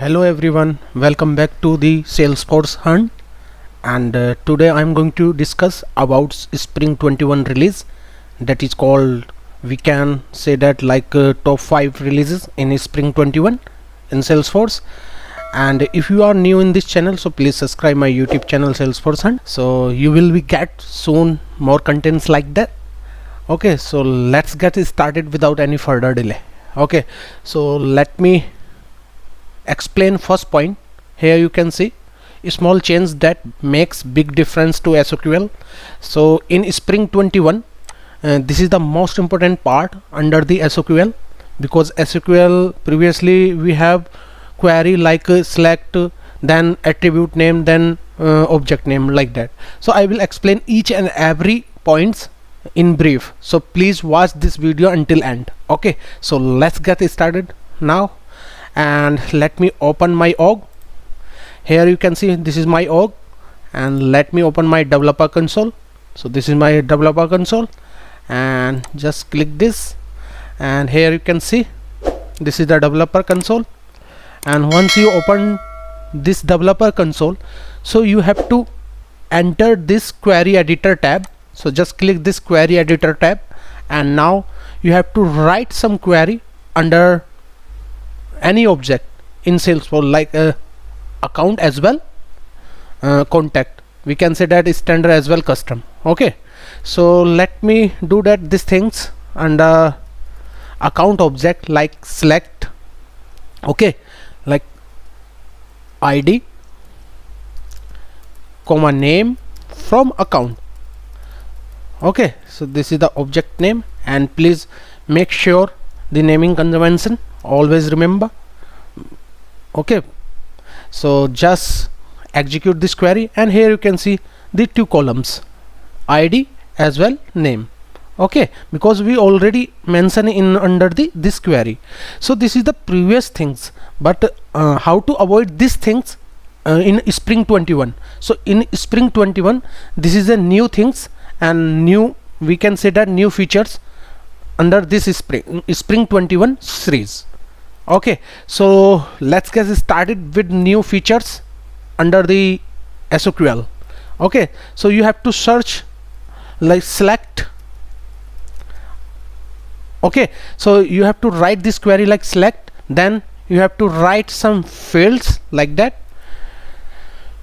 Hello everyone, welcome back to the Salesforce Hunt, and today I'm going to discuss about Spring 21 release that is called, we can say that like top 5 releases in Spring 21 in Salesforce. And if you are new in this channel, so please subscribe my YouTube channel Salesforce Hunt, so you will be get soon more contents like that. Okay, so let's get started without any further delay. Okay, so let me explain first point. Here you can see a small change that makes big difference to SQL. So in Spring 21 this is the most important part under the SQL, because SQL previously we have query like select, then attribute name, then object name, like that. So I will explain each and every points in brief, so please watch this video until end. Okay, so let's get started now. And let me open my org. Here you can see this is my org, and let me open my developer console. So this is my developer console, and just click this, and here you can see this is the developer console. And once you open this developer console, so you have to enter this query editor tab. So just click this query editor tab, and now you have to write some query under any object in Salesforce, like account as well, contact, we can say that is standard as well, custom. Okay, so let me do that these things under account object, like select, okay, like ID comma name from account. Okay, so this is the object name, and please make sure the naming convention always remember. Okay, so just execute this query, and here you can see the two columns, ID as well name. Okay, because we already mentioned in under this query. So this is the previous things, but how to avoid these things in Spring 21. So in Spring 21 this is a new things and new, we can say that new features under this Spring 21 series. Okay, so let's get started with new features under the SQL. Okay, so you have to search like select. Okay, so you have to write this query like select, then you have to write some fields like that,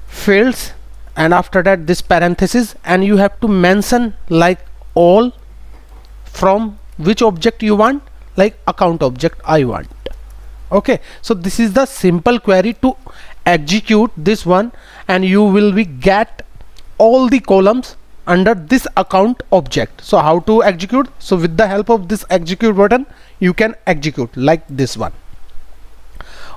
fields, and after that this parenthesis, and you have to mention like all from which object you want, like account object I want. Okay, so this is the simple query to execute this one, and you will be get all the columns under this account object. So how to execute? So with the help of this execute button you can execute like this one.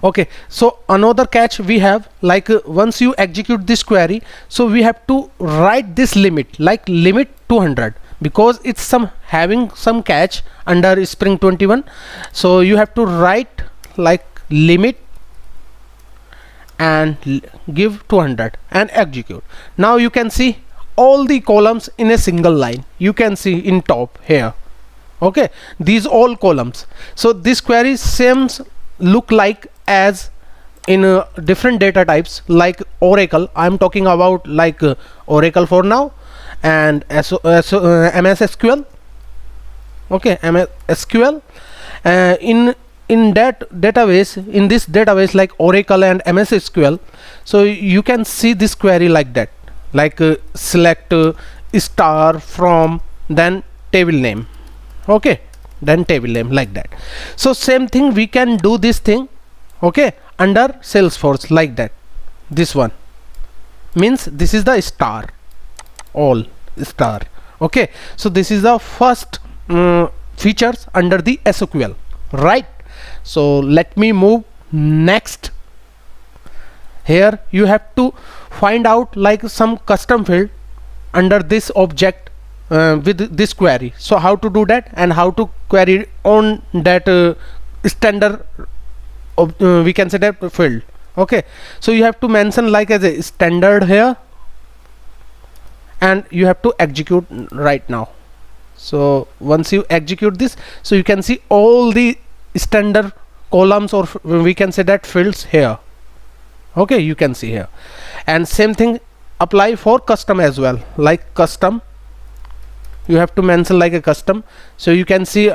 Okay, so another catch we have, like once you execute this query, so we have to write this limit, like limit 200, because it's some having some catch under Spring 21. So you have to write like limit and give 200 and execute. Now you can see all the columns in a single line, you can see in top here. Okay, these all columns. So this query seems look like as in different data types, like Oracle. I'm talking about like Oracle for now, and MS SQL. Okay, MS SQL in that database, in this database like Oracle and MS SQL. So you can see this query like that, like select star from, then table name. Okay, then table name, like that. So same thing we can do this thing, okay, under Salesforce like that. This one means this is the star, all star. Okay, so this is the first features under the SQL, right? So let me move next. Here you have to find out like some custom field under this object with this query. So how to do that, and how to query on that standard we can say that field. Okay, so you have to mention like as a standard here, and you have to execute right now. So once you execute this, so you can see all the standard columns, or we can say that fields here. Okay, you can see here. And same thing apply for custom as well. Like custom, you have to mention like a custom. So you can see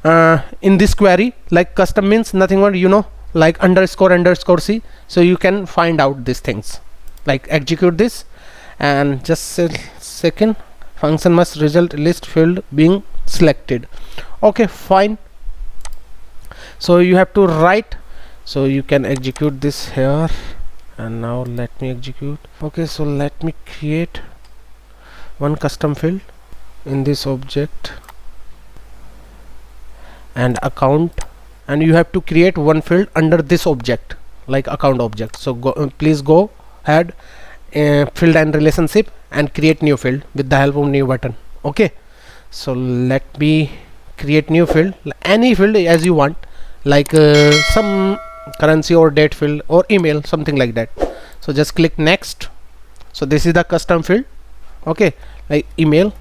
in this query, like custom means nothing but, you know, like underscore underscore c. So you can find out these things. Like execute this, and just a second, function must result list field being selected. Okay, fine. So you have to write, so you can execute this here. And now let me execute. Okay, so let me create one custom field in this object and account, and you have to create one field under this object, like account object. So please go ahead, field and relationship, and create new field with the help of new button. Okay, so let me create new field, any field as you want, like some currency or date field or email, something like that. So just click next. So this is the custom field, okay, like email,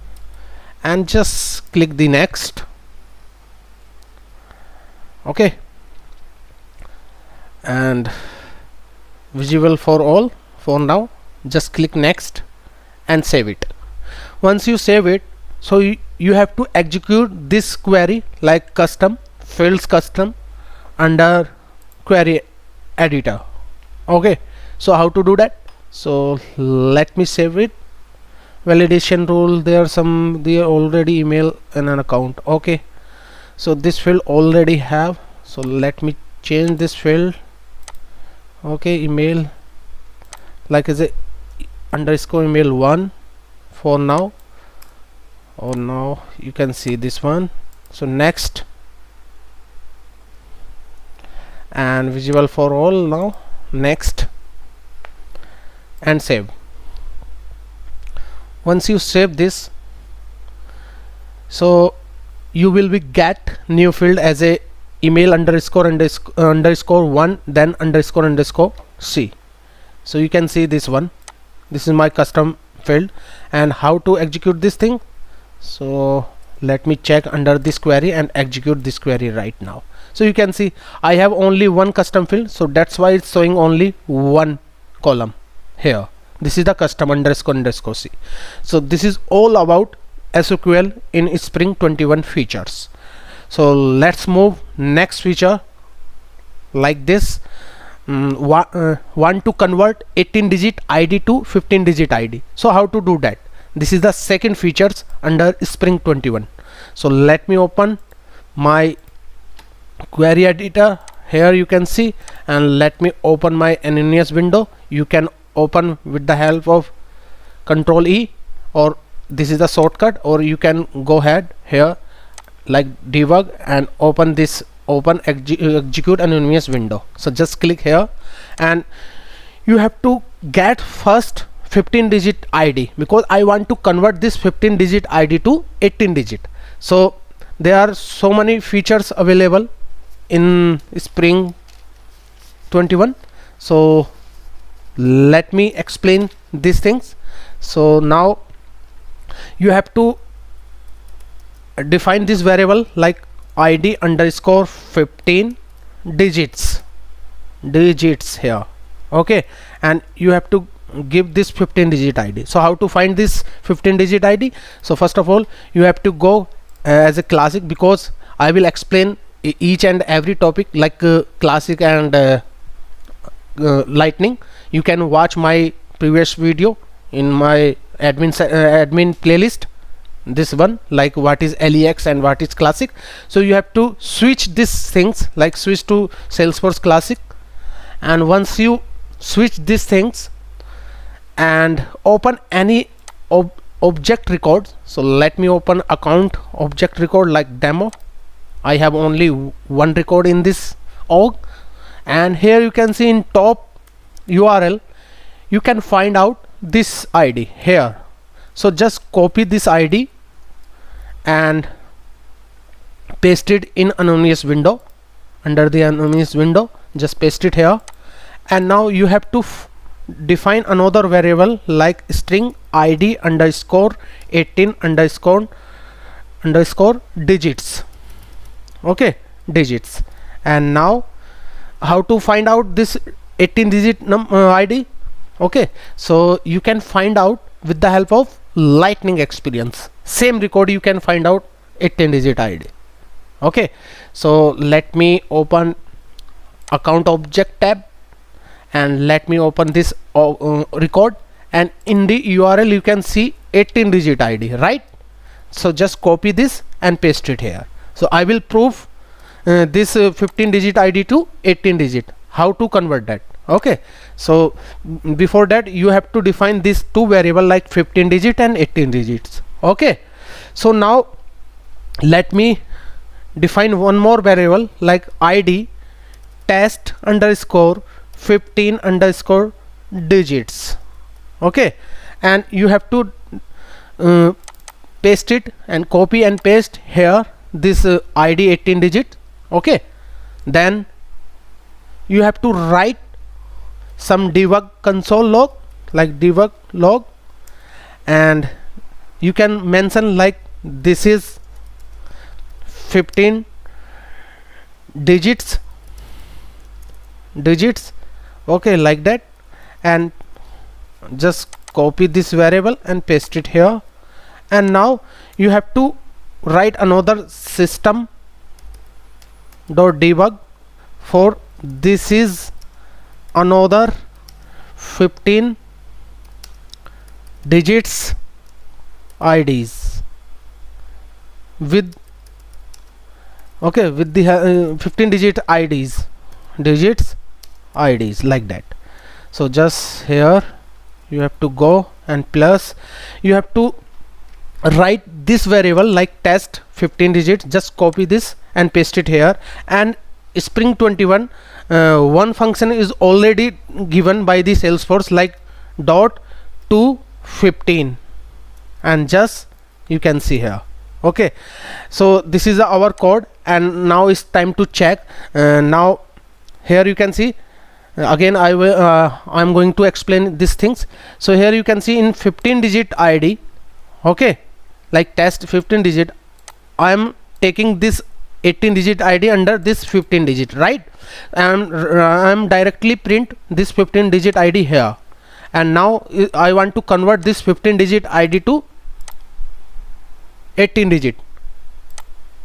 and just click the next. Okay, and visible for all for now. Just click next and save it. Once you save it, so you have to execute this query like custom fields custom under query editor. Okay, so how to do that? So let me save it. Validation rule, they already email and an account. Okay, so this field already have, so let me change this field. Okay, email, like is it underscore email 1 for now. Oh, now you can see this one. So next, and visible for all now, next, and save. Once you save this, so you will be get new field as a email underscore 1, then underscore c. So you can see this one, this is my custom field. And how to execute this thing? So let me check under this query and execute this query right now. So you can see I have only one custom field, so that's why it's showing only one column here. This is the custom underscore c. So this is all about SQL in Spring 21 features. So let's move next feature, like this. Want to convert 18-digit ID to 15-digit ID. So how to do that? This is the second features under Spring 21. So let me open my query editor here, you can see, and let me open my Anonymous window. You can open with the help of Control E, or this is the shortcut, or you can go ahead here like debug and open this execute Anonymous window. So just click here, and you have to get first 15-digit ID, because I want to convert this 15-digit ID to 18-digit. So there are so many features available in Spring 21. So let me explain these things. So now you have to define this variable like ID underscore 15 digits here. Okay, and you have to give this 15-digit ID. So how to find this 15-digit ID? So first of all, you have to go as a classic, because I will explain each and every topic like classic and lightning. You can watch my previous video in my admin playlist, this one, like what is LEX and what is classic. So you have to switch these things, like switch to Salesforce classic. And once you switch these things and open any object record, so let me open account object record like demo. I have only one record in this org, and here you can see in top URL you can find out this ID here. So just copy this ID and paste it in Anonymous window. Under the Anonymous window, just paste it here. And now you have to define another variable like string ID underscore 18 underscore digits. Okay, digits. And now how to find out this 18 digit ID. Okay, so you can find out with the help of Lightning Experience. Same record you can find out 18 digit ID. Okay, so let me open account object tab and let me open this record, and in the URL you can see 18 digit ID, right? So just copy this and paste it here. So I will prove this 15 digit ID to 18 digit, how to convert that. Okay, so before that you have to define these two variable like 15 digit and 18 digits. Okay, so now let me define one more variable like ID test underscore 15 underscore digits. Okay, and you have to paste it and copy and paste here this ID 18 digit. Okay, then you have to write some debug console log like debug log, and you can mention like this is 15 digits. Okay, like that, and just copy this variable and paste it here. And now you have to write another system dot debug for this is another 15 digits IDs with with the 15 digit digits IDs like that. So just here you have to go and plus you have to write this variable like test 15 digits, just copy this and paste it here. And Spring 21 one function is already given by the Salesforce like dot to 15, and just you can see here. Okay, so this is our code, and now it's time to check. Now here you can see again I'm going to explain these things. So here you can see in 15 digit ID, okay, like test 15 digit, I am taking this 18 digit ID under this 15 digit, right? And I'm directly print this 15 digit ID here, and now I want to convert this 15 digit ID to 18 digit.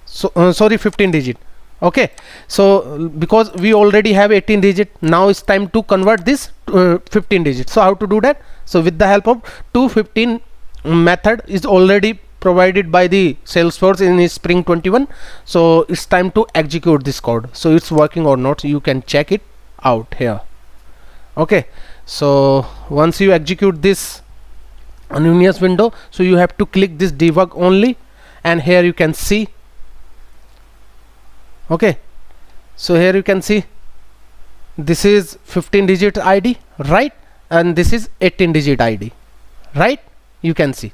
So sorry, 15 digit. Okay, so because we already have 18 digit, now it's time to convert this 15 digit. So how to do that? So with the help of 215 method is already provided by the Salesforce in Spring 21. So it's time to execute this code. So it's working or not, you can check it out here. Okay, so once you execute this Anonymous window, so you have to click this debug only, and here you can see. Okay, so here you can see this is 15 digit ID, right? And this is 18 digit ID, right? You can see.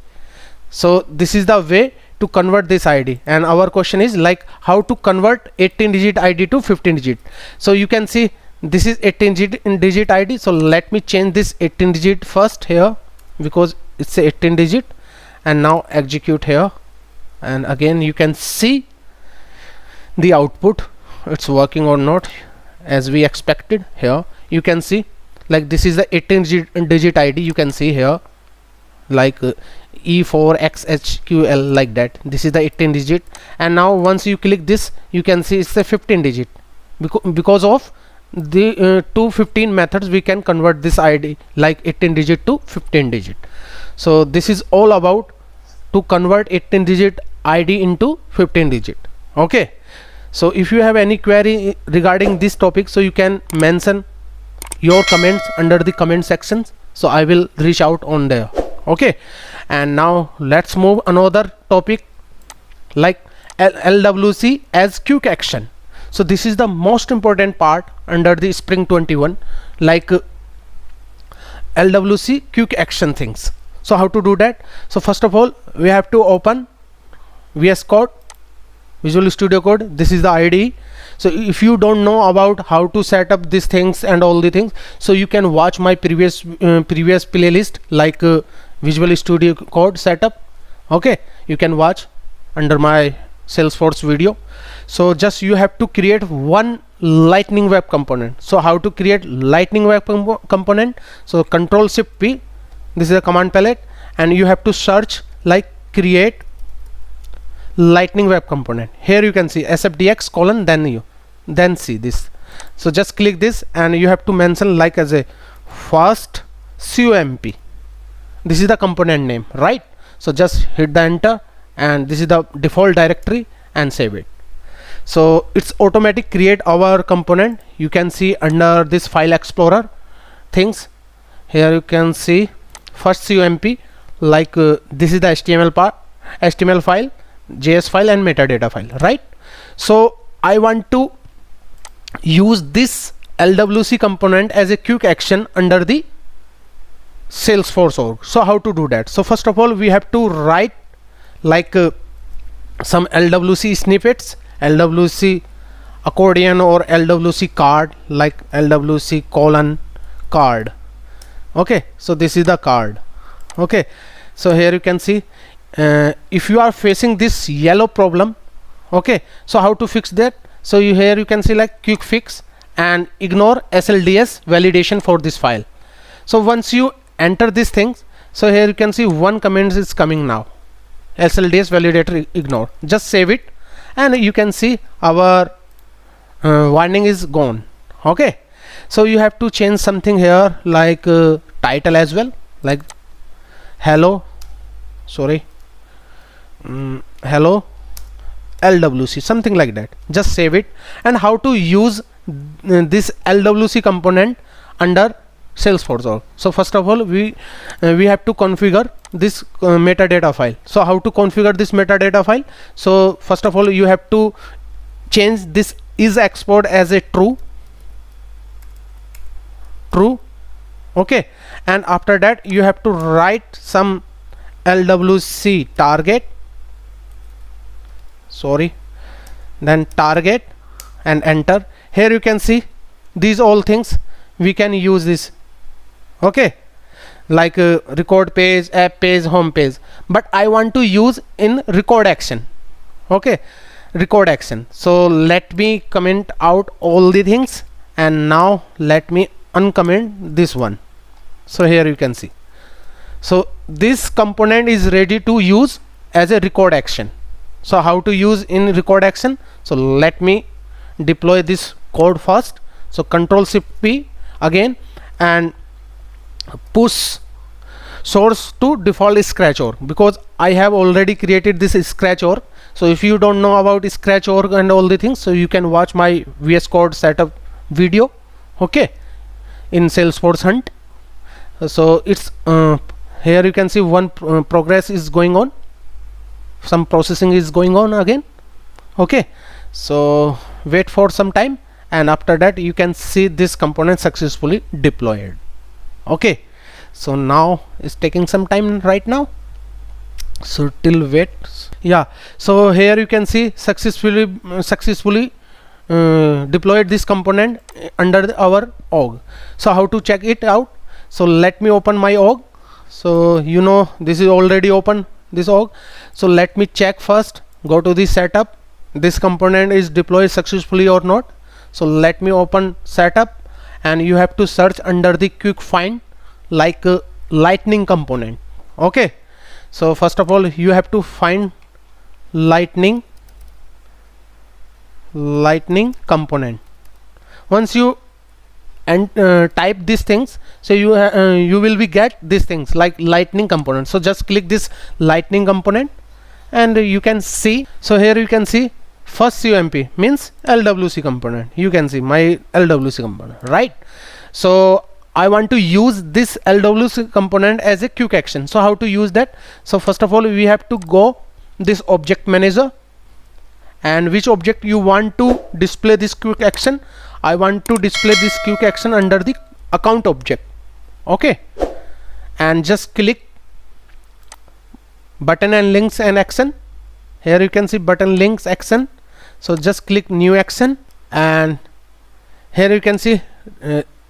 So this is the way to convert this ID, and our question is like how to convert 18 digit ID to 15 digit. So you can see this is 18 digit ID. So let me change this 18 digit first here because it's a 18 digit, and now execute here, and again you can see the output, it's working or not as we expected. Here you can see like this is the 18 digit ID, you can see here like E4XHQL like that. This is the 18 digit, and now once you click this you can see it's a 15 digit. Because of the 215 methods we can convert this ID like 18 digit to 15 digit. So this is all about to convert 18 digit ID into 15 digit. Okay, so if you have any query regarding this topic, so you can mention your comments under the comment sections, so I will reach out on there. Okay, and now let's move another topic like LWC as quick action. So this is the most important part under the Spring 21, like LWC quick action things. So how to do that? So first of all we have to open VS Code, Visual Studio Code. This is the IDE. So if you don't know about how to set up these things and all the things, so you can watch my previous playlist like Visual Studio Code setup. Okay, you can watch under my Salesforce video. So just you have to create one lightning web component. So how to create lightning web component? So Control Shift P, this is a command palette, and you have to search like create lightning web component. Here you can see sfdx colon then see this. So just click this and you have to mention like as a fast comp. This is the component name, right? So just hit the enter, and this is the default directory, and save it. So it's automatic create our component. You can see under this file explorer things. Here you can see first comp, like this is the HTML file, JS file, and metadata file, right? So I want to use this LWC component as a quick action under the Salesforce org. So how to do that? So first of all, we have to write like some LWC snippets, LWC accordion or LWC card, like LWC colon card. Okay, so this is the card. Okay, so here you can see if you are facing this yellow problem, okay, so how to fix that? So here you can see like quick fix and ignore SLDS validation for this file. So once you enter these things, so here you can see one comment is coming now, SLDS validator ignore. Just save it, and you can see our warning is gone. Okay, so you have to change something here like title as well, like hello hello LWC, something like that. Just save it. And how to use this LWC component under Salesforce org. So first of all, we have to configure this metadata file. So how to configure this metadata file? So first of all, you have to change this is export as a true. Okay, and after that you have to write some LWC target, then target, and enter. Here you can see these all things we can use this. Okay, like record page, app page, home page, but I want to use in record action. Okay, record action. So let me comment out all the things, and now let me uncomment this one. So here you can see, so this component is ready to use as a record action. So how to use in record action? So let me deploy this code first. So Control Shift P again, and push source to default scratch org, because I have already created this scratch org. So if you don't know about scratch org and all the things, so you can watch my VS Code setup video, okay, in Salesforce Hunt. So it's here you can see one progress is going on, some processing is going on again. Okay, so wait for some time, and after that you can see this component successfully deployed. Okay, so now it's taking some time right now, so till wait. Yeah, so here you can see successfully deployed this component under our org. So how to check it out? So let me open my org. So you know this is already open, this org. So let me check first. Go to the setup, this component is deployed successfully or not. So let me open setup, and you have to search under the quick find like lightning component. Okay, so first of all you have to find lightning component. Once you and type these things, so you will be get these things like lightning component. So just click this lightning component, and you can see, so here you can see first comp means LWC component. You can see my LWC component, right? So I want to use this LWC component as a quick action. So how to use that? So first of all we have to go this object manager, and which object you want to display this quick action. I want to display this quick action under the account object. Okay, and just click button and links and action. Here you can see button links action. So just click new action, and here you can see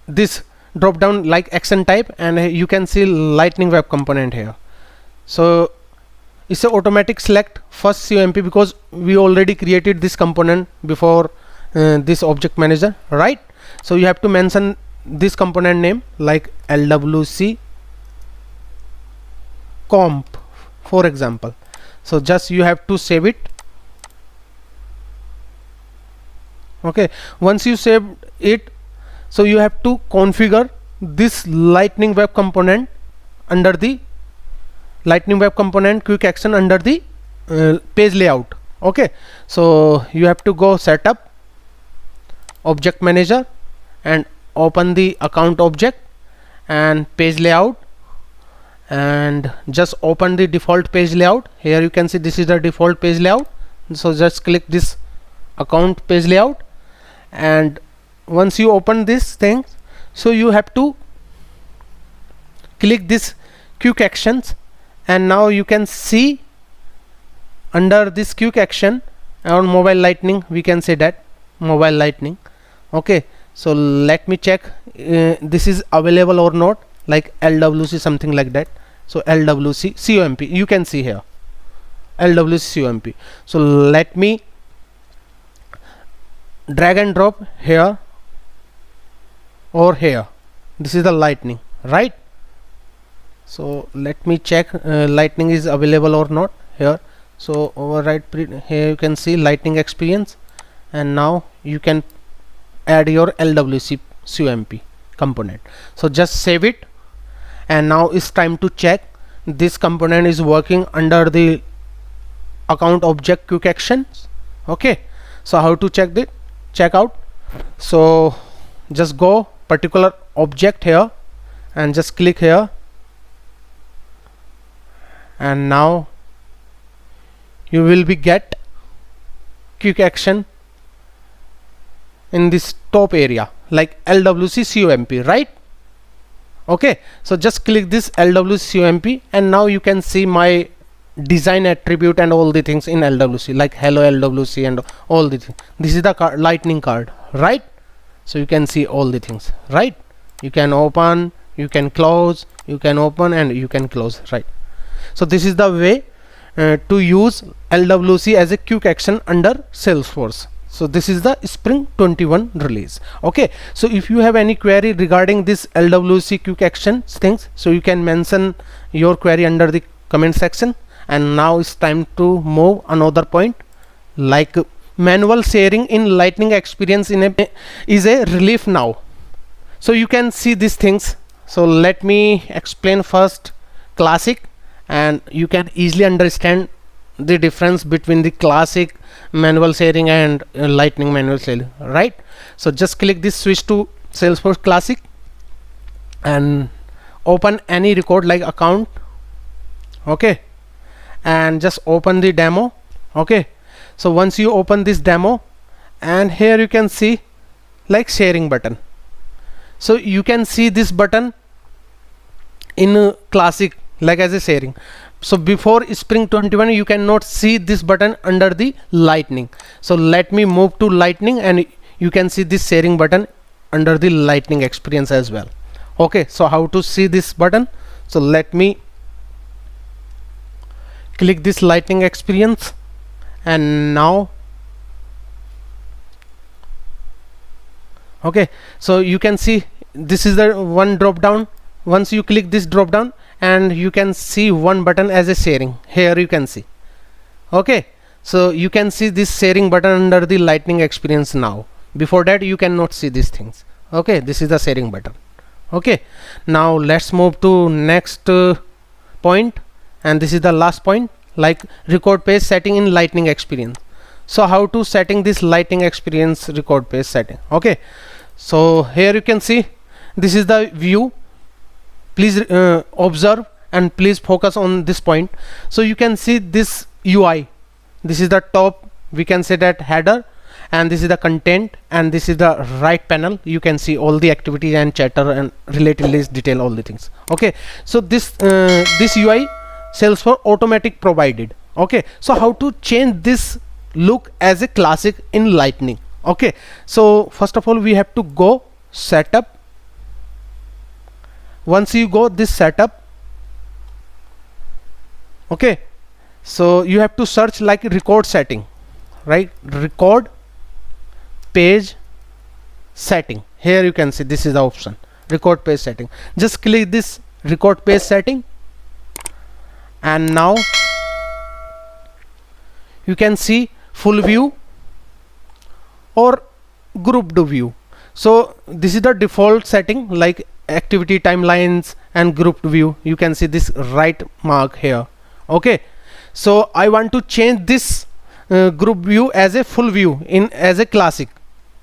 this drop down like action type, and you can see lightning web component here. So it's a automatic select first comp, because we already created this component before this object manager, right? So you have to mention this component name like LWC comp, for example. So just you have to save it. Okay, once you save it, so you have to configure this lightning web component under the lightning web component quick action under the page layout. Okay, so you have to go setup, object manager, and open the account object and page layout, and just open the default page layout. Here you can see this is the default page layout. So just click this account page layout, and once you open this thing, so you have to click this quick actions, and now you can see under this quick action on mobile lightning, we can say that mobile lightning. Okay, so let me check this is available or not, like LWC something like that. So LWC COMP, you can see here LWC COMP. So let me drag and drop here or here. This is the lightning, right? So let me check lightning is available or not here. So override here you can see lightning experience, and now you can add your LWC COMP component. So just save it, and now it's time to check this component is working under the account object quick actions. Okay, so how to check it? Check out. So just go particular object here and just click here, and now you will be get quick action in this top area like LWC COMP, right? Okay, so just click this LWC COMP, and now you can see my design attribute and all the things in LWC like hello LWC and all the things. This is the lightning card, right? So you can see all the things, right? You can open, you can close, you can open, and you can close, right? So this is the way to use LWC as a quick action under Salesforce. So this is the Spring 21 release. Okay, so if you have any query regarding this LWC quick action things, so you can mention your query under the comment section. And now it's time to move another point, like manual sharing in lightning experience is a relief now. So you can see these things. So let me explain first classic, and you can easily understand the difference between the classic manual sharing and lightning manual sharing, right? So just click this switch to Salesforce Classic and open any record like account. Okay, and just open the demo. Okay, so once you open this demo, and here you can see like sharing button. So you can see this button in classic like as a sharing. So before Spring 21 you cannot see this button under the lightning. So let me move to lightning, and you can see this sharing button under the lightning experience as well. Okay, so how to see this button? So let me click this lightning experience, and now okay, so you can see this is the one drop down. Once you click this drop down, and you can see one button as a sharing. Here you can see. Okay, so you can see this sharing button under the lightning experience now. Before that you cannot see these things. Okay, this is the sharing button. Okay, now let's move to next point, and this is the last point, like record page setting in lightning experience. So how to setting this lightning experience record page setting? Okay, so here you can see this is the view. Please observe and please focus on this point. So you can see this UI. This is the top, we can say that header, and this is the content, and this is the right panel. You can see all the activity and chatter and related list detail, all the things. Okay, so this this UI Salesforce automatic provided. Okay, so how to change this look as a classic in lightning? Okay, so first of all we have to go setup. Once you go this setup, okay, so you have to search like record setting, right? Record page setting. Here you can see this is the option, record page setting. Just click this record page setting, and now you can see full view or grouped view. So this is the default setting, like activity timelines and grouped view. You can see this right mark here. Okay, so I want to change this group view as a full view in as a classic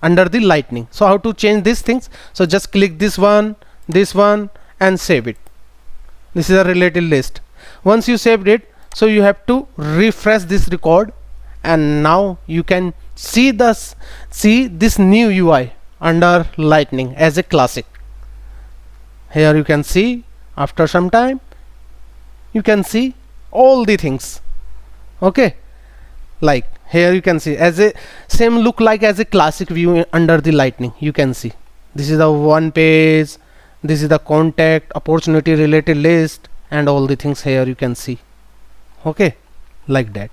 under the Lightning. So how to change these things? So just click this one and save it. This is a related list. Once you saved it, so you have to refresh this record, and now you can see this new UI under Lightning as a classic. Here you can see after some time you can see all the things. Okay, like here you can see as a same look like as a classic view under the Lightning. You can see this is the one page, this is the contact, opportunity related list, and all the things here you can see. Okay, like that.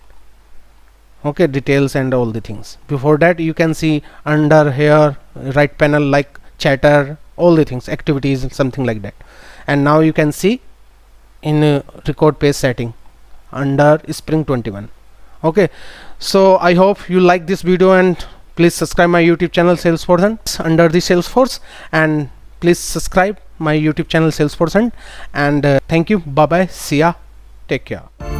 Okay, details and all the things. Before that you can see under here right panel like chatter, all the things, activities and something like that. And now you can see in record page setting under Spring 21. Okay, so I hope you like this video, and please subscribe my YouTube channel Salesforce Hunt under the Salesforce, and please subscribe my YouTube channel Salesforce Hunt, and thank you, bye bye, see ya, take care.